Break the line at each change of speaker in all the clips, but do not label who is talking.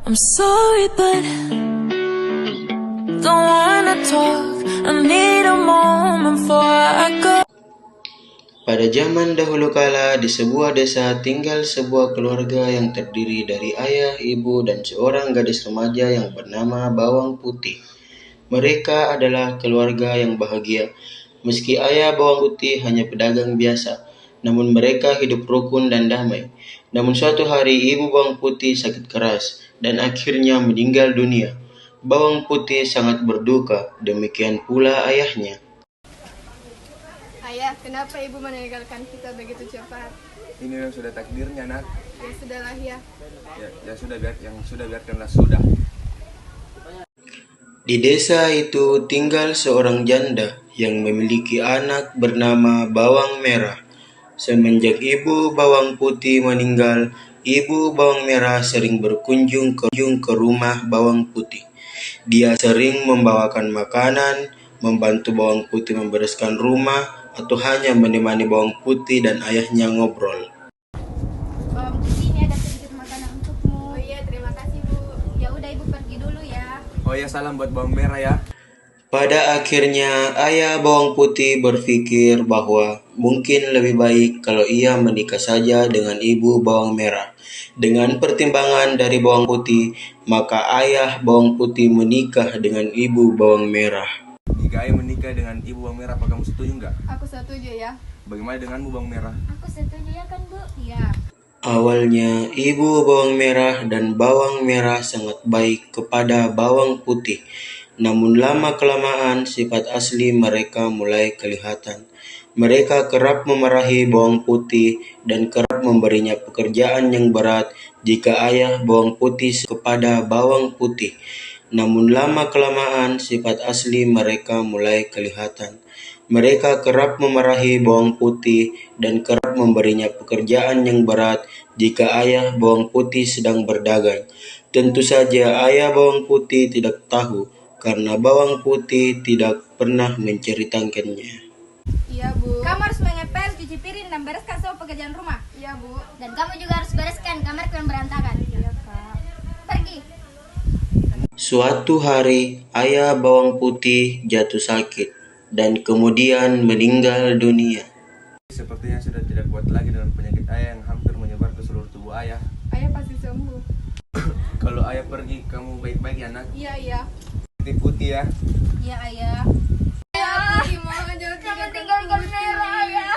I'm sorry, but don't wanna talk. I need a moment before I go.
Pada zaman dahulu kala, di sebuah desa tinggal sebuah keluarga yang terdiri dari ayah, ibu, dan seorang gadis remaja yang bernama Bawang Putih. Mereka adalah keluarga yang bahagia. Meski ayah Bawang Putih hanya pedagang biasa, namun mereka hidup rukun dan damai. Namun suatu hari ibu Bawang Putih sakit keras dan akhirnya meninggal dunia. Bawang Putih sangat berduka, demikian pula ayahnya.
Ayah, kenapa ibu meninggalkan kita begitu cepat?
Ini yang sudah takdirnya, nak.
Ya sudahlah ya.
Ya sudah, biarkanlah sudah.
Di desa itu tinggal seorang janda yang memiliki anak bernama Bawang Merah. Semenjak ibu Bawang Putih meninggal, ibu Bawang Merah sering berkunjung ke rumah Bawang Putih. Dia sering membawakan makanan, membantu Bawang Putih membereskan rumah, atau hanya menemani Bawang Putih dan ayahnya ngobrol.
Bawang Putih, ini ada sedikit makanan untukmu.
Oh iya, terima kasih Bu.
Ya udah, ibu pergi dulu ya.
Oh ya, salam buat Bawang Merah ya.
Pada akhirnya, ayah Bawang Putih berpikir bahwa mungkin lebih baik kalau ia menikah saja dengan ibu Bawang Merah. Dengan pertimbangan dari Bawang Putih, maka ayah Bawang Putih menikah dengan ibu Bawang Merah.
Jika ayah menikah dengan ibu Bawang Merah, apa kamu setuju nggak?
Aku setuju ya.
Bagaimana denganmu, Bawang Merah?
Aku setuju ya kan, Bu? Iya.
Awalnya, ibu Bawang Merah dan Bawang Merah sangat baik kepada Bawang Putih. Namun lama-kelamaan sifat asli mereka mulai kelihatan. Mereka kerap memarahi Bawang Putih dan kerap memberinya pekerjaan yang berat jika ayah Bawang Putih kepada Bawang Putih. Namun lama-kelamaan sifat asli mereka mulai kelihatan. Mereka kerap memarahi Bawang Putih dan kerap memberinya pekerjaan yang berat jika ayah Bawang Putih sedang berdagang. Tentu saja ayah Bawang Putih tidak tahu karena Bawang Putih tidak pernah menceritakannya.
Iya Bu.
Kamu harus mengepel, cuci piring, dan bereskan semua pekerjaan rumah.
Iya Bu.
Dan kamu juga harus bereskan kamar yang berantakan.
Iya Kak.
Pergi.
Suatu hari, ayah Bawang Putih jatuh sakit dan kemudian meninggal dunia.
Sepertinya sudah tidak kuat lagi dengan penyakit ayah yang hampir menyebar ke seluruh tubuh ayah.
Ayah pasti sembuh.
Kalau ayah pergi, kamu baik-baik ya, nak.
Iya iya.
Putih-putih ya.
Iya, ayah.
Gimana jangan
tinggalkan Merah, ayah.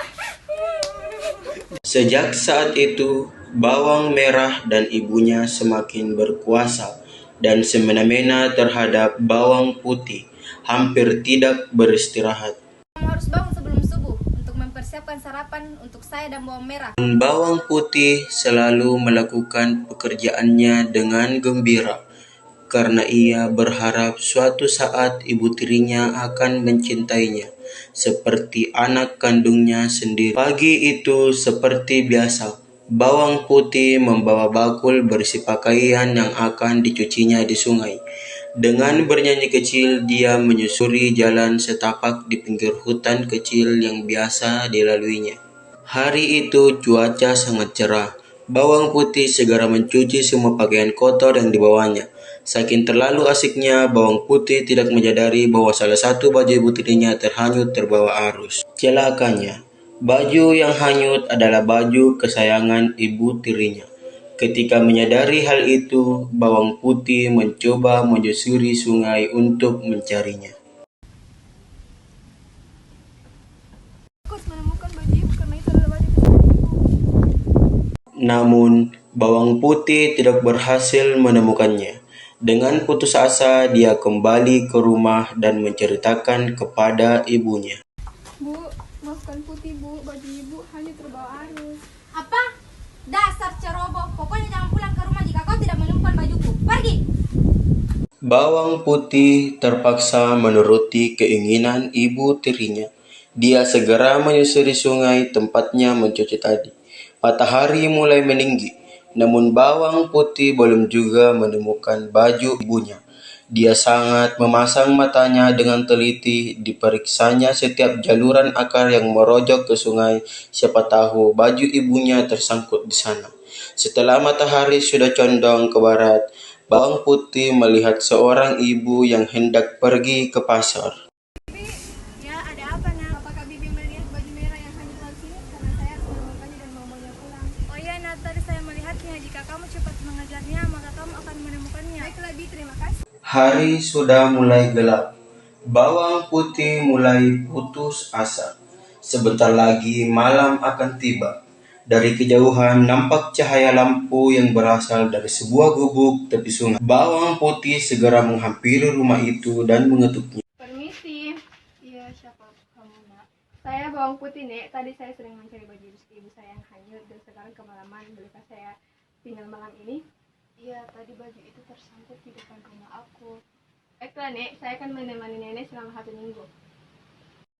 Sejak saat itu, Bawang Merah dan ibunya semakin berkuasa dan semena-mena terhadap Bawang Putih, hampir tidak beristirahat.
Kamu harus bangun sebelum subuh untuk mempersiapkan sarapan untuk saya dan Bawang Merah.
Bawang Putih selalu melakukan pekerjaannya dengan gembira, karena ia berharap suatu saat ibu tirinya akan mencintainya, seperti anak kandungnya sendiri. Pagi itu seperti biasa, Bawang Putih membawa bakul berisi pakaian yang akan dicucinya di sungai. Dengan bernyanyi kecil, dia menyusuri jalan setapak di pinggir hutan kecil yang biasa dilaluinya. Hari itu cuaca sangat cerah. Bawang Putih segera mencuci semua pakaian kotor yang dibawanya. Saking terlalu asiknya, Bawang Putih tidak menyadari bahwa salah satu baju ibu tirinya terhanyut terbawa arus. Celakanya, baju yang hanyut adalah baju kesayangan ibu tirinya. Ketika menyadari hal itu, Bawang Putih mencoba menyusuri sungai untuk mencarinya.
Aku harus menemukan baju ibu karena itu adalah baju kesayangan ibu.
Namun, Bawang Putih tidak berhasil menemukannya. Dengan putus asa, dia kembali ke rumah dan menceritakan kepada ibunya.
Bu, maafkan Putih Bu, baju ibu hanya terbawa arus.
Apa? Dasar ceroboh. Pokoknya jangan pulang ke rumah jika kau tidak menemukan bajuku. Pergi.
Bawang Putih terpaksa menuruti keinginan ibu tirinya. Dia segera menyusuri sungai tempatnya mencuci tadi. Matahari mulai meninggi. Namun Bawang Putih belum juga menemukan baju ibunya. Dia sangat memasang matanya dengan teliti, diperiksanya setiap jaluran akar yang merojok ke sungai, siapa tahu baju ibunya tersangkut di sana. Setelah matahari sudah condong ke barat, Bawang putih melihat seorang ibu yang hendak pergi ke pasar.
Ya, ada apa nak? Apakah bibi melihat baju merah yang hanyut lalu sini? Karena saya harus menemukannya dan membawanya pulang. Oh iya, nak, tadi saya melihatnya. Jika kamu cepat mengejarnya, maka kamu akan menemukannya. Baiklah, Bi, terima kasih.
Hari sudah mulai gelap. Bawang putih mulai putus asa. Sebentar lagi malam akan tiba. Dari kejauhan nampak cahaya lampu yang berasal dari sebuah gubuk tepi sungai. Bawang putih segera menghampiri rumah itu dan mengetuknya.
Permisi. Iya, siapa kamu, nak? Saya Bawang Putih, Nek. Tadi saya sering mencari baju ibu saya yang hanyut dan sekarang kemalaman. Bolehkah saya tinggal malam ini? Iya, tadi baju itu tersangkut di depan rumah aku. Baiklah, Nek. Saya akan menemani nenek selama 1 minggu.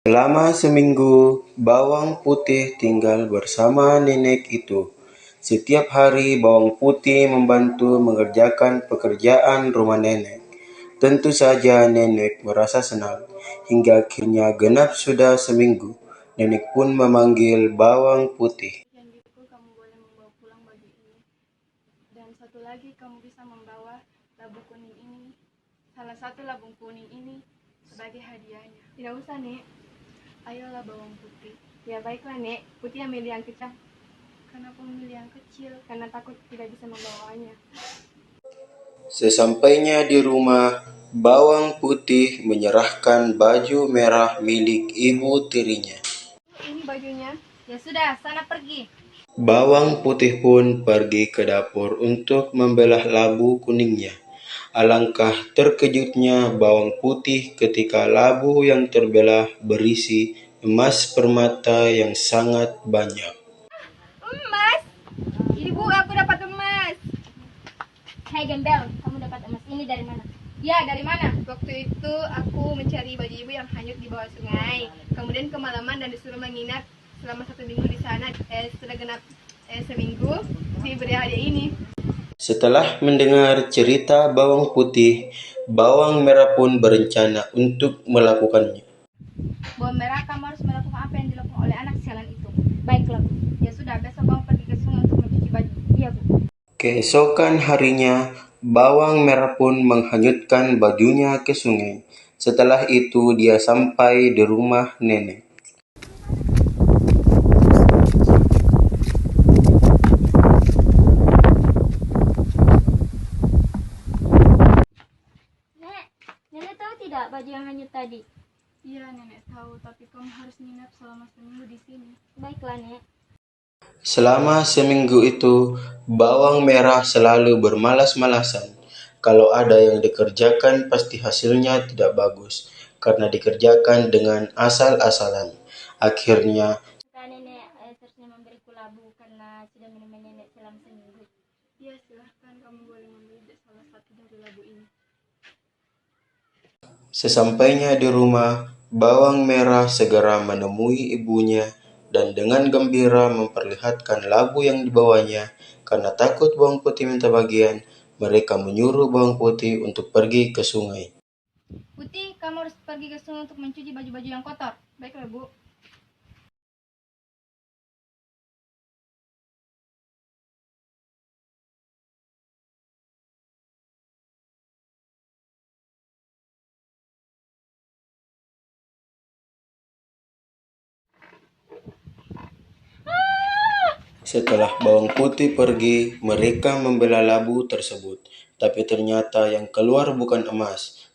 Selama seminggu, bawang putih tinggal bersama nenek itu. Setiap hari, bawang putih membantu mengerjakan pekerjaan rumah nenek. Tentu saja nenek merasa senang. Hingga akhirnya genap sudah seminggu. Nenek pun memanggil bawang putih.
Janjiku kamu boleh membawa pulang baju ini. Dan satu lagi, kamu bisa membawa labu kuning ini. Salah satu labung kuning ini sebagai hadiahnya. Tidak usah, Nek. Ayolah Bawang Putih. Ya baiklah, Nek. Putih ambil yang kecil. Kenapa memilih yang kecil? Karena takut tidak bisa membawanya.
Sesampainya di rumah, bawang putih menyerahkan baju merah milik ibu tirinya.
Ini bajunya.
Ya sudah, sana pergi.
Bawang putih pun pergi ke dapur untuk membelah labu kuningnya. Alangkah terkejutnya bawang putih ketika labu yang terbelah berisi emas permata yang sangat banyak.
Emas? Ibu, aku dapat emas. Hai gembel, kamu dapat emas ini dari mana? Ya, dari mana?
Waktu itu aku mencari baju ibu yang hanyut di bawah sungai. Kemudian kemalaman dan disuruh menginap selama 1 minggu di sana. Setelah genap seminggu, diberi hadiah ini.
Setelah mendengar cerita bawang putih, bawang merah pun berencana untuk melakukannya.
Bawang merah, kamu harus melakukan apa yang dilakukan oleh anak sialan itu. Baiklah. Ya sudah, besok kamu pergi ke sungai untuk mencuci baju. Iya, Bu.
Keesokan harinya, bawang merah pun menghanyutkan bajunya ke sungai. Setelah itu dia sampai di rumah nenek.
Nek, nenek tahu tidak baju yang hanyut tadi?
Iya, nenek tahu, tapi kamu harus nginap selama seminggu di sini.
Baiklah, Nek.
Selama seminggu itu, bawang merah selalu bermalas-malasan. Kalau ada yang dikerjakan, pasti hasilnya tidak bagus, karena dikerjakan dengan asal-asalan. Akhirnya,
Kak nenek seharusnya memberiku labu karena sudah menemani nenek selama seminggu.
Iya, silahkan kamu boleh membeli salah satu dari labu ini.
sesampainya di rumah, bawang merah segera menemui ibunya dan dengan gembira memperlihatkan labu yang dibawanya. Karena takut bawang putih minta bagian, mereka menyuruh bawang putih untuk pergi ke sungai.
Putih, kamu harus pergi ke sungai untuk mencuci baju-baju yang kotor.
Baiklah, Bu.
Setelah bawang putih pergi, mereka membela labu tersebut. Tapi ternyata yang keluar bukan emas,